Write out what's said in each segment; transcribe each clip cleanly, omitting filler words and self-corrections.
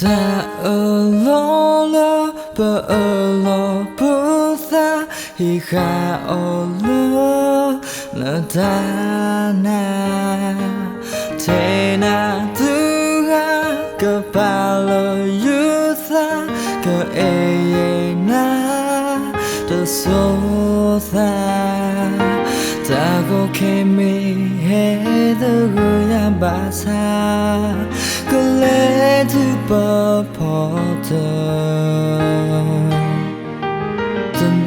Ta lo lo lo puta hi kha lo na ta na te na tu ha ka pa lo yu tha ka e na to so tha ta go ke me he the go ya ba sa ko le tu pa po ta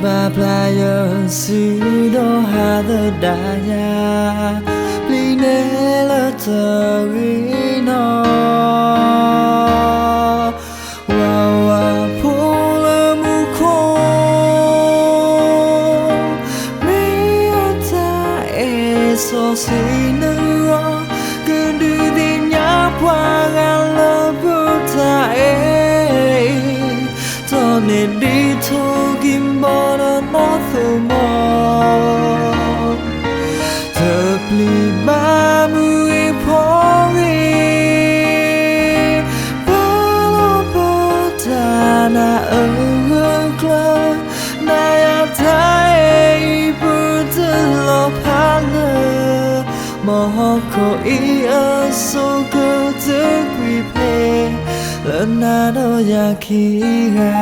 ba playa si do ha the da ya pline la ta ri no wa wa pula mu ko me ta e so si no que du di nya pwa ga la bu ta e to ne di to kim bo no so more to please ba mu e pori ba lo po ta na kla na ya tai bu de lo pa le mo ko I so go to prepare la na do ya ki ga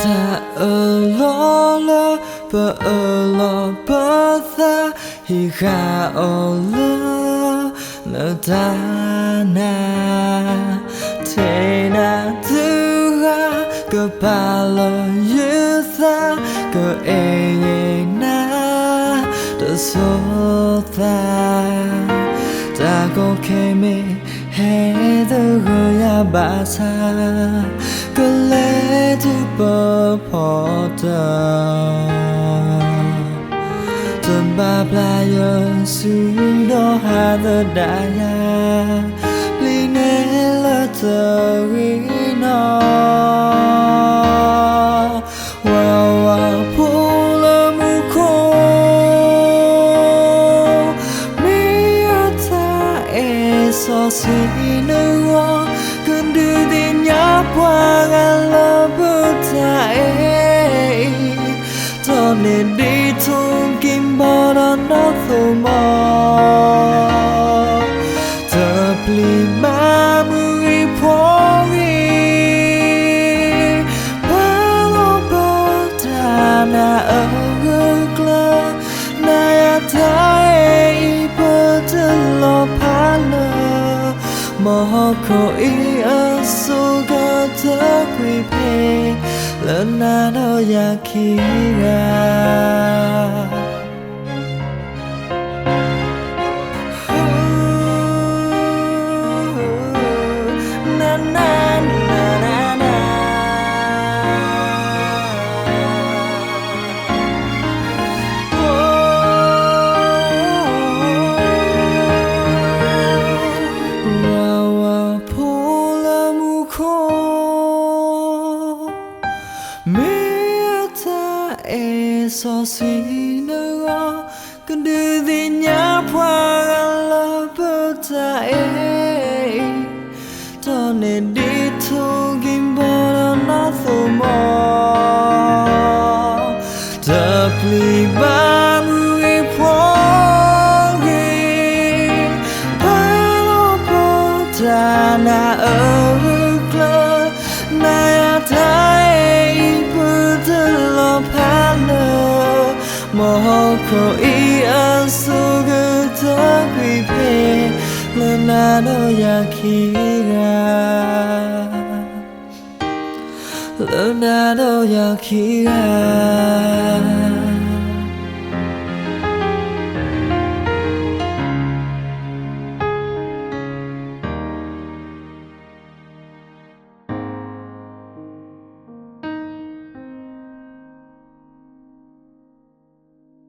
Ta lo lo tha hi kha lo na ta na te na tu ha ka pa lo yu tha ka e na to so tha ta go ke me he the go ya ba sa ka le tu pa po ta ba playa si do ha the da ya pline la ta ri no wa wa pula mu ko mi ta e so si no kun du di nya pwa ga la bu ta e to ne di thung kim bo no so more to please ma mu I pori ba lo ba ta na kla na ya tai bu de lo pa lo mo ko I so ga ta kwi pe la na no ya ki ga so si no can do the nya pwa la but e to ne di to kim bo no so more to please ba mu I pori ba lo po ta na kla na ya tai bu de lo pa mo ko I so go to prepare la na no ya ki ga Luna do yakira